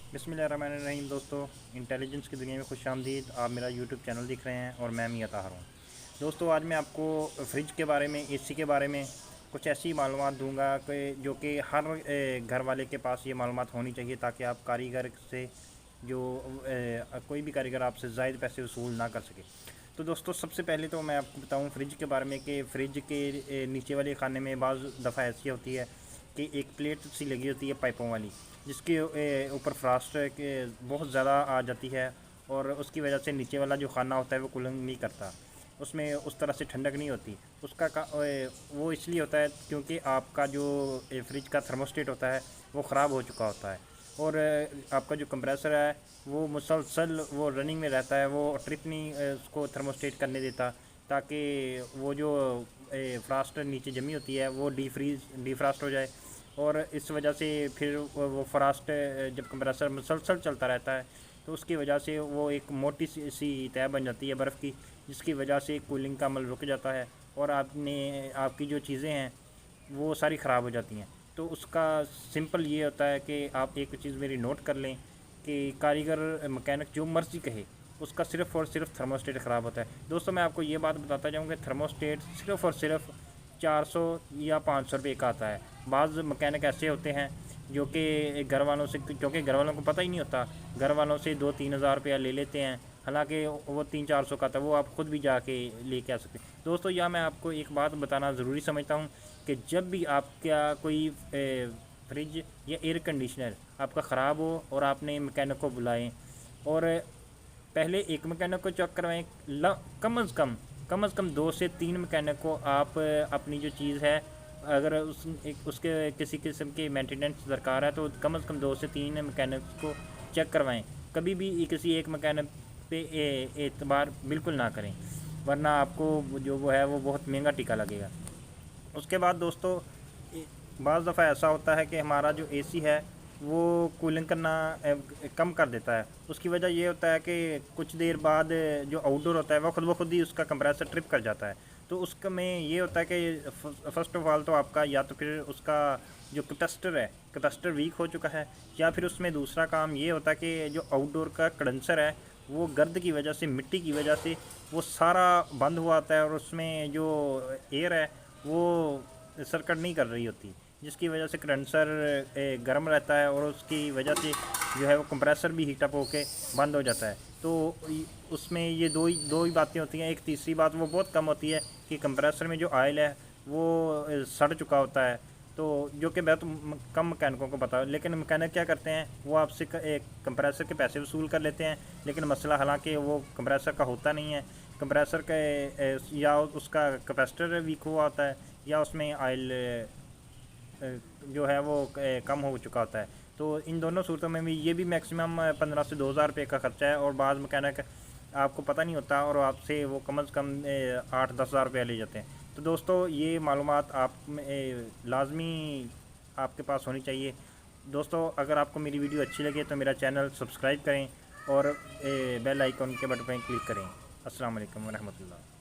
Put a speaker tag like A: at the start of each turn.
A: बिस्मिल्लाहिर्रहमानिर्रहीम। दोस्तों, इंटेलिजेंस की दुनिया में खुश आमदीद। आप मेरा यूट्यूब चैनल देख रहे हैं और मैं मियां ताहिर हूँ। दोस्तों, आज मैं आपको फ्रिज के बारे में, एसी के बारे में कुछ ऐसी मालूमात दूंगा कि जो कि हर घर वाले के पास ये मालूमात होनी चाहिए, ताकि आप कारीगर से जो कोई भी कारीगर आपसे ज़ायद पैसे वसूल ना कर सके। तो दोस्तों, सबसे पहले तो मैं आपको बताऊं फ्रिज के बारे में कि फ़्रिज के नीचे वाले खाने में बाज़ दफ़ा ऐसी होती है कि एक प्लेट सी लगी होती है पाइपों वाली, जिसके ऊपर फ्रास्ट के बहुत ज़्यादा आ जाती है, और उसकी वजह से नीचे वाला जो खाना होता है वो कूलिंग नहीं करता, उसमें उस तरह से ठंडक नहीं होती। वो इसलिए होता है क्योंकि आपका जो फ्रिज का थर्मोस्टेट होता है वो ख़राब हो चुका होता है, और आपका जो कंप्रेसर है वो मुसलसल वो रनिंग में रहता है, वो ट्रिप नहीं उसको थर्मोस्टेट करने देता, ताकि वो जो फ्रास्ट नीचे जमी होती है वो डीफ्रास्ट हो जाए। और इस वजह से फिर वो फ्रास्ट जब कंप्रेसर मुसलसल चलता रहता है तो उसकी वजह से वो एक मोटी सी तय बन जाती है बर्फ़ की, जिसकी वजह से कूलिंग का अमल रुक जाता है और आपकी जो चीज़ें हैं वो सारी ख़राब हो जाती हैं। तो उसका सिंपल ये होता है कि आप एक चीज़ मेरी नोट कर लें कि कारीगर मैकेनिक जो मर्ज़ी कहे, उसका सिर्फ़ और सिर्फ थर्मोस्टेट ख़राब होता है। दोस्तों, मैं आपको ये बात बताता जाऊँ कि थर्मोस्टेट सिर्फ़ और सिर्फ 400 या 500 रुपये का आता है। बाज़ मैकेनिक ऐसे होते हैं जो कि घर वालों से, क्योंकि घर वालों को पता ही नहीं होता, घर वालों से 2-3 हज़ार रुपया ले लेते हैं, हालांकि वो 300-400 का था, वो आप ख़ुद भी जाके लेके आ सकते हैं। दोस्तों, यह मैं आपको एक बात बताना ज़रूरी समझता हूँ कि जब भी आपका कोई फ्रिज या एयर कंडीशनर आपका ख़राब हो और आपने मैकेनिक को बुलाएं, और पहले एक मैकेनिक को चेक करवाएं, कम अज़ कम 2 से 3 मैकेनिक को आप अपनी जो चीज़ है, अगर उसके किसी किस्म की मेंटेनेंस दरकार है तो कम अज़ कम 2 से 3 मैकेनिक को चेक करवाएं। कभी भी किसी एक मैकेनिक पे एतबार बिल्कुल ना करें, वरना आपको जो वो है वो बहुत महंगा टिका लगेगा। उसके बाद दोस्तों, बाज़ दफ़ा ऐसा होता है कि हमारा जो एसी है वो कूलिंग करना कम कर देता है। उसकी वजह ये होता है कि कुछ देर बाद जो आउटडोर होता है वो खुद ब खुद ही उसका कंप्रेसर ट्रिप कर जाता है। तो उसका में ये होता है कि फ़र्स्ट ऑफ ऑल तो आपका या तो फिर उसका जो कैपेसिटर वीक हो चुका है, या फिर उसमें दूसरा काम ये होता है कि जो आउटडोर का कंडेंसर है वो गर्द की वजह से, मिट्टी की वजह से वो सारा बंद हुआ आता है, और उसमें जो एयर है वो सर्किट नहीं कर रही होती, जिसकी वजह से कंडेंसर गर्म रहता है, और उसकी वजह से जो है वो कंप्रेसर भी हीटअप होके बंद हो जाता है। तो उसमें ये दो ही बातें होती हैं। एक तीसरी बात वो बहुत कम होती है कि कंप्रेसर में जो ऑयल है वो सड़ चुका होता है, तो जो कि बहुत कम मैकेनिकों को पता है। लेकिन मैकेनिक क्या करते हैं, वो आपसे एक कंप्रेसर के पैसे वसूल कर लेते हैं, लेकिन मसला हालांकि वो कंप्रेसर का होता नहीं है। कंप्रेसर के या उसका कैपेसिटर वीक हुआ होता है, या उसमें ऑयल जो है वो कम हो चुका होता है। तो इन दोनों सूरतों में भी ये भी मैक्सिमम 15 से 2,000 रुपये का ख़र्चा है, और बाज़ मैकेनिक आपको पता नहीं होता और आपसे वो कम से कम 8-10 हज़ार रुपया ले जाते हैं। तो दोस्तों, ये मालूमात आप लाजमी आपके पास होनी चाहिए। दोस्तों, अगर आपको मेरी वीडियो अच्छी लगे तो मेरा चैनल सब्सक्राइब करें और बेल आइकन के बटन पर क्लिक करें। अस्सलाम वालेकुम व रहमतुल्लाह।